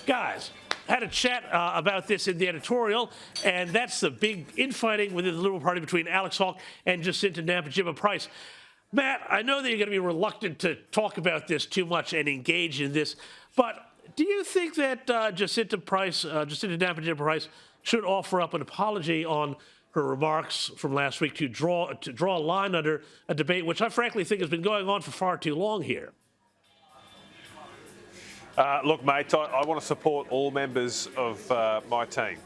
Guys, had a chat about this in the editorial, and that's the big infighting within the Liberal Party between Alex Hawke and Jacinta Nampijinpa-Price. Matt, I know that you're going to be reluctant to talk about this too much and engage in this, but do you think that Jacinta Nampijinpa-Price should offer up an apology on her remarks from last week to draw a line under a debate, which I frankly think has been going on for far too long here? Look, mate, I want to support all members of my team,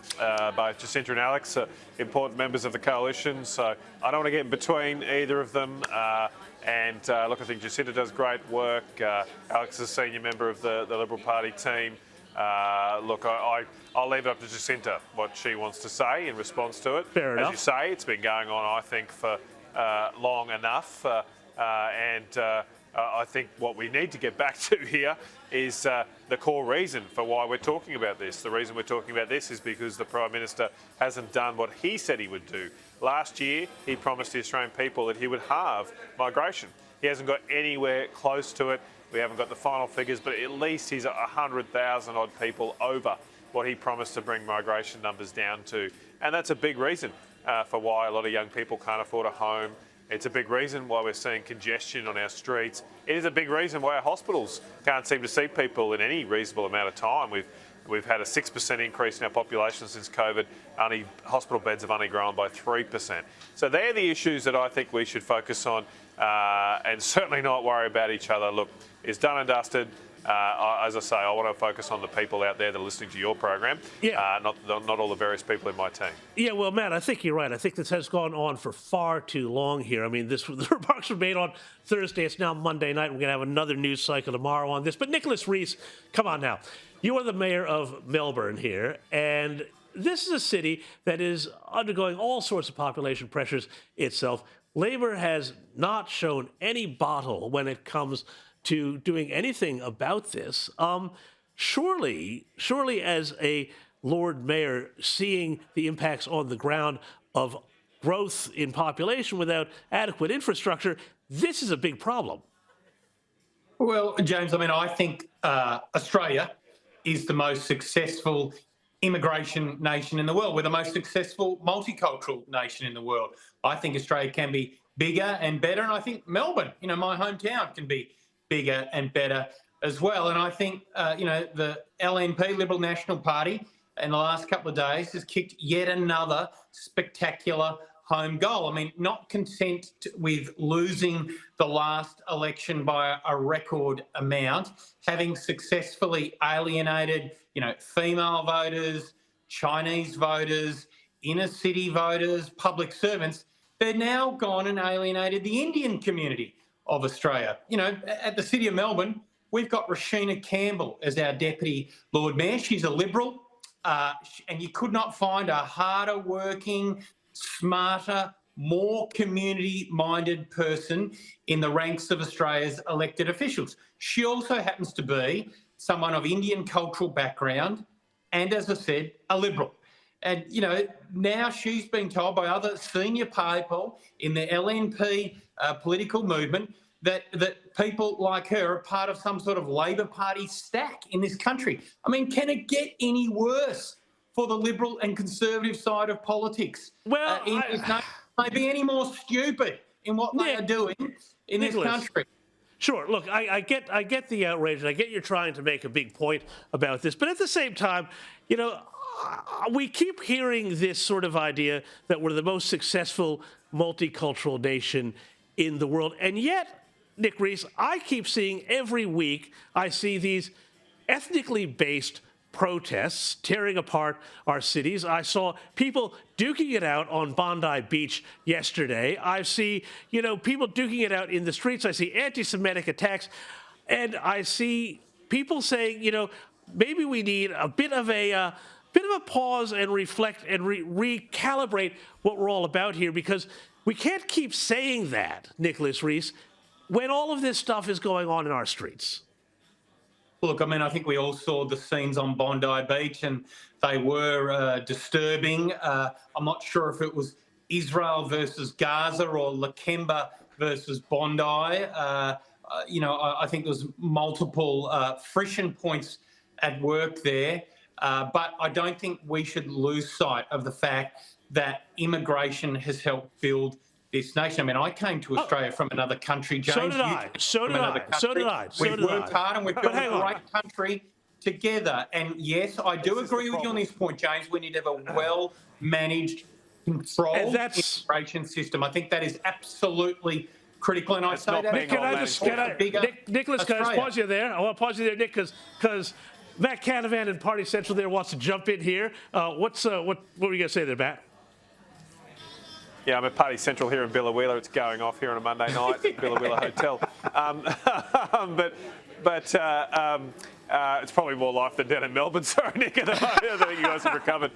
both Jacinta and Alex, important members of the coalition, so I don't want to get in between either of them. Look, I think Jacinta does great work. Alex is a senior member of the Liberal Party team. Look, I'll leave it up to Jacinta what she wants to say in response to it. Fair enough. As you say, it's been going on, I think, for long enough. I think what we need to get back to here is the core reason for why we're talking about this. The reason we're talking about this is because the Prime Minister hasn't done what he said he would do. Last year, he promised the Australian people that he would halve migration. He hasn't got anywhere close to it. We haven't got the final figures, but at least he's 100,000 odd people over what he promised to bring migration numbers down to. And that's a big reason for why a lot of young people can't afford a home. It's a big reason why we're seeing congestion on our streets. It is a big reason why our hospitals can't seem to see people in any reasonable amount of time. We've had a 6% increase in our population since COVID. Hospital beds have only grown by 3%. So they're the issues that I think we should focus on and certainly not worry about each other. Look, it's done and dusted. As I say, I want to focus on the people out there that are listening to your program, not all the various people in my team. Yeah, well, Matt, I think you're right. I think this has gone on for far too long here. I mean, the remarks were made on Thursday. It's now Monday night. We're going to have another news cycle tomorrow on this. But Nicholas Rees, come on now. You are the mayor of Melbourne here, and this is a city that is undergoing all sorts of population pressures itself. Labor has not shown any bottle when it comes to doing anything about this. Surely as a Lord Mayor, seeing the impacts on the ground of growth in population without adequate infrastructure, this is a big problem. Well, James, I mean, I think Australia is the most successful immigration nation in the world. We're the most successful multicultural nation in the world. I think Australia can be bigger and better, and I think Melbourne, my hometown, can be bigger and better as well. And I think, the LNP, Liberal National Party, in the last couple of days has kicked yet another spectacular home goal. I mean, not content with losing the last election by a record amount, having successfully alienated, female voters, Chinese voters, inner city voters, public servants, they're now gone and alienated the Indian community of Australia. At the City of Melbourne, we've got Rashina Campbell as our Deputy Lord Mayor. She's a Liberal, and you could not find a harder working, smarter, more community-minded person in the ranks of Australia's elected officials. She also happens to be someone of Indian cultural background and, as I said, a Liberal. And, now she's been told by other senior people in the LNP political movement that people like her are part of some sort of Labor Party stack in this country. I mean, can it get any worse for the Liberal and Conservative side of politics? Well, may be any more stupid in what they are doing in this country. Sure. Look, I get the outrage, and I get you're trying to make a big point about this, but at the same time, we keep hearing this sort of idea that we're the most successful multicultural nation in the world, and yet, Nick Rees, I keep seeing every week, I see these ethnically based protests tearing apart our cities. I saw people duking it out on Bondi Beach yesterday. I see, people duking it out in the streets. I see anti-Semitic attacks, and I see people saying, maybe we need a bit of a pause and reflect and recalibrate what we're all about here, because we can't keep saying that, Nicholas Rees, when all of this stuff is going on in our streets. Look, I mean, I think we all saw the scenes on Bondi Beach, and they were disturbing. I'm not sure if it was Israel versus Gaza or Lakemba versus Bondi. I think there was multiple friction points at work there. But I don't think we should lose sight of the fact that immigration has helped build this nation. I mean, I came to Australia from another country, James. So did I. So did I. So did I. We've worked hard and we've built a great country together. And yes, I do agree with you on this point, James. We need to have a well-managed, controlled immigration system. I think that is absolutely critical. And I say that. Nicholas, can I pause you there? I want to pause you there, Nick, because Matt Canavan in Party Central there wants to jump in here. What were you going to say there, Matt? Yeah, I'm at Party Central here in Billawheeler. It's going off here on a Monday night at Billawheeler Hotel. But it's probably more life than down in Melbourne. Sorry, Nick. I think you guys have recovered.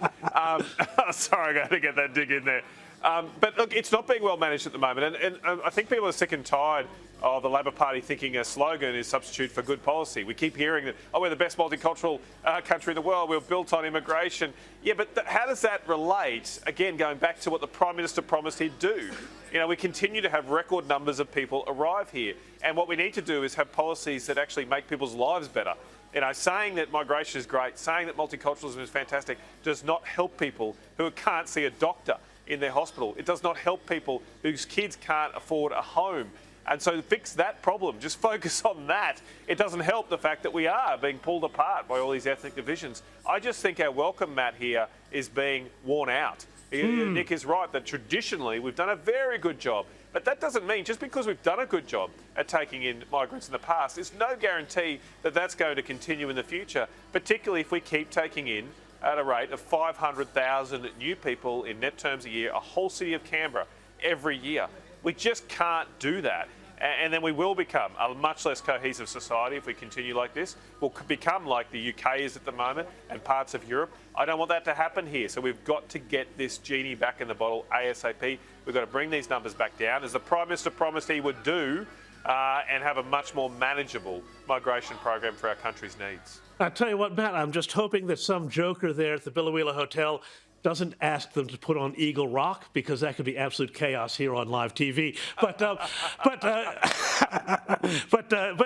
Sorry, I got to get that dig in there. But look, it's not being well managed at the moment. And I think people are sick and tired of the Labor Party thinking a slogan is substitute for good policy. We keep hearing that, we're the best multicultural country in the world. We're built on immigration. Yeah, but how does that relate, again, going back to what the Prime Minister promised he'd do? You know, we continue to have record numbers of people arrive here. And what we need to do is have policies that actually make people's lives better. You know, saying that migration is great, saying that multiculturalism is fantastic, does not help people who can't see a doctor in their hospital. It does not help people whose kids can't afford a home. And so fix that problem. Just focus on that. It doesn't help the fact that we are being pulled apart by all these ethnic divisions. I just think our welcome mat here is being worn out. Nick is right that traditionally we've done a very good job. But that doesn't mean, just because we've done a good job at taking in migrants in the past, there's no guarantee that that's going to continue in the future, particularly if we keep taking in at a rate of 500,000 new people in net terms a year, a whole city of Canberra every year. We just can't do that. And then we will become a much less cohesive society if we continue like this. We'll become like the UK is at the moment and parts of Europe. I don't want that to happen here. So we've got to get this genie back in the bottle ASAP. We've got to bring these numbers back down, as the Prime Minister promised he would do, and have a much more manageable migration program for our country's needs. I'll tell you what, Matt, I'm just hoping that some joker there at the Billawheeler Hotel doesn't ask them to put on Eagle Rock, because that could be absolute chaos here on live TV. But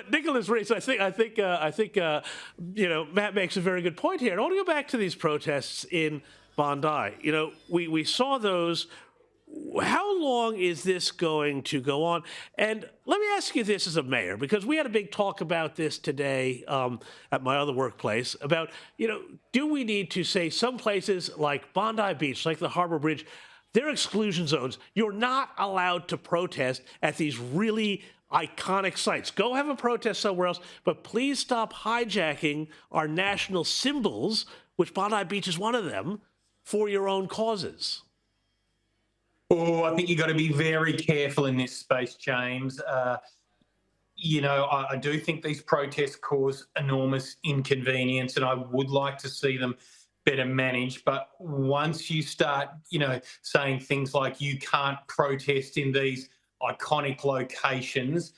Nicholas Rees, I think Matt makes a very good point here. And I want to go back to these protests in Bondi. You know, we saw those. How long is this going to go on? And let me ask you this as a mayor, because we had a big talk about this today at my other workplace about, do we need to say some places like Bondi Beach, like the Harbour Bridge, they're exclusion zones. You're not allowed to protest at these really iconic sites. Go have a protest somewhere else, but please stop hijacking our national symbols, which Bondi Beach is one of them, for your own causes. Oh, I think you've got to be very careful in this space, James. I do think these protests cause enormous inconvenience, and I would like to see them better managed. But once you start, saying things like you can't protest in these iconic locations,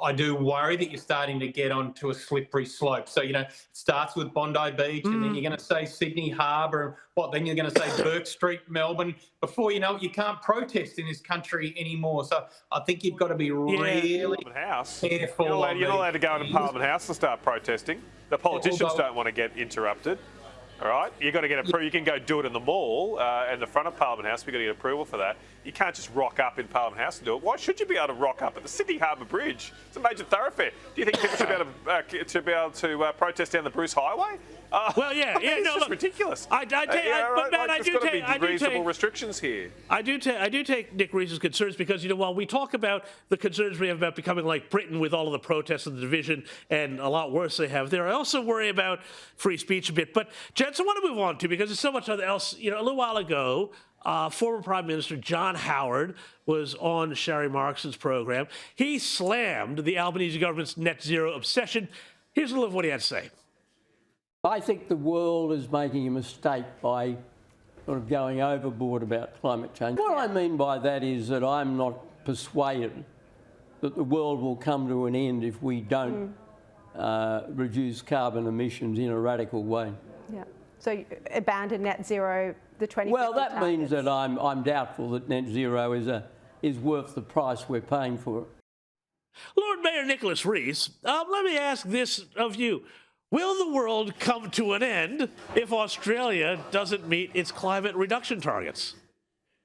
I do worry that you're starting to get onto a slippery slope. So, it starts with Bondi Beach, and then you're going to say Sydney Harbour, then you're going to say Bourke Street, Melbourne. Before you know it, you can't protest in this country anymore. So I think you've got to be really careful. You're not allowed to go into Parliament House and start protesting. The politicians don't want to get interrupted. All right, you got to get approval. You can go do it in the mall in the front of Parliament House. We've got to get approval for that. You can't just rock up in Parliament House and do it. Why should you be able to rock up at the Sydney Harbour Bridge? It's a major thoroughfare. Do you think people should be able to protest down the Bruce Highway? It's just ridiculous. I do take reasonable restrictions here. I do take Nick Rees's concerns, because while we talk about the concerns we have about becoming like Britain with all of the protests and the division, and a lot worse they have there, I also worry about free speech a bit. But gents, I want to move on to, because there's so much else. A little while ago, former Prime Minister John Howard was on Sharri Markson's program. He slammed the Albanese government's net zero obsession. Here's a little of what he had to say. I think the world is making a mistake by sort of going overboard about climate change. What I mean by that is that I'm not persuaded that the world will come to an end if we don't reduce carbon emissions in a radical way. Yeah. So abandon net zero, the 2050 Well, that targets. means that I'm doubtful that net zero is worth the price we're paying for it. Lord Mayor Nicholas Rees, let me ask this of you. will the world come to an end if Australia doesn't meet its climate reduction targets?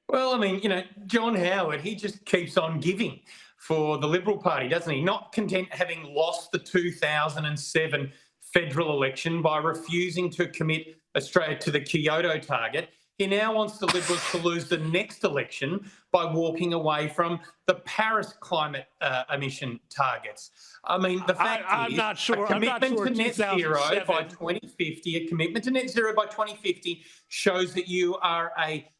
Well, I mean, John Howard, he just keeps on giving for the Liberal Party, doesn't he? Not content having lost the 2007 federal election by refusing to commit Australia to the Kyoto target, he now wants the Liberals to lose the next election by walking away from the Paris climate emission targets. I mean, the fact I'm is, not sure. a commitment to net zero 2007 by 2050, a commitment to net zero by 2050 shows that you are a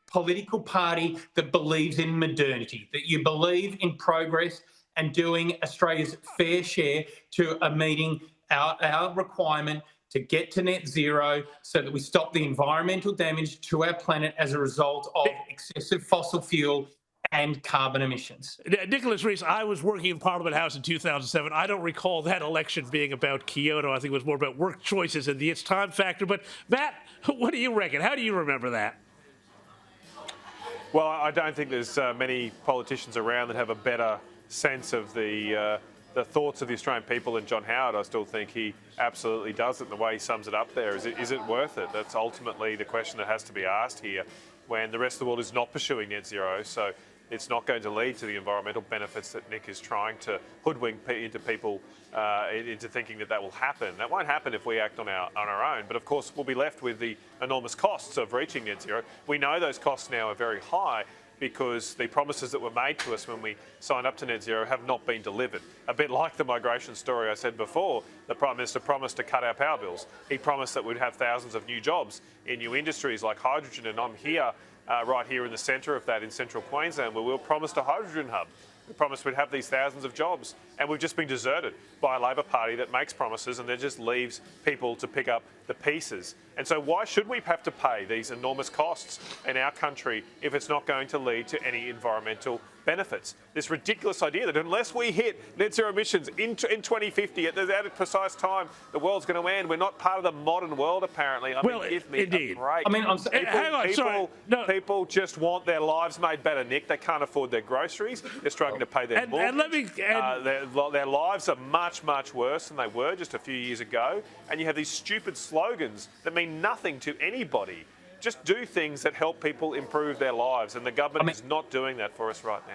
political party that believes in modernity, that you believe in progress and doing Australia's fair share to meeting our requirement to get to net zero so that we stop the environmental damage to our planet as a result of excessive fossil fuel and carbon emissions. Nicholas Rees, I was working in Parliament House in 2007. I don't recall that election being about Kyoto. I think it was more about work choices and the it's time factor. But Matt, what do you reckon? How do you remember that? Well, I don't think there's many politicians around that have a better sense of the thoughts of the Australian people than John Howard. I still think he absolutely does it. The way he sums it up there, is it worth it? That's ultimately the question that has to be asked here when the rest of the world is not pursuing net zero. So it's not going to lead to the environmental benefits that Nick is trying to hoodwink into people into thinking that will happen. That won't happen if we act on our own. But of course, we'll be left with the enormous costs of reaching net zero. We know those costs now are very high because the promises that were made to us when we signed up to net zero have not been delivered. A bit like the migration story I said before, the Prime Minister promised to cut our power bills. He promised that we'd have thousands of new jobs in new industries like hydrogen, and I'm here right here in the centre of that in central Queensland, where we'll promise a hydrogen hub. We promised we'd have these thousands of jobs, and we've just been deserted by a Labor Party that makes promises and then just leaves people to pick up the pieces. And so why should we have to pay these enormous costs in our country if it's not going to lead to any environmental benefits? This ridiculous idea that unless we hit net zero emissions in 2050 at that precise time, the world's going to end. We're not part of the modern world, apparently. I mean, give me a break. I mean, people just want their lives made better, Nick. They can't afford their groceries. They're struggling to pay their mortgage. Their lives are much, much worse than they were just a few years ago. And you have these stupid slogans that mean nothing to anybody. Just do things that help people improve their lives. And the government is not doing that for us right now.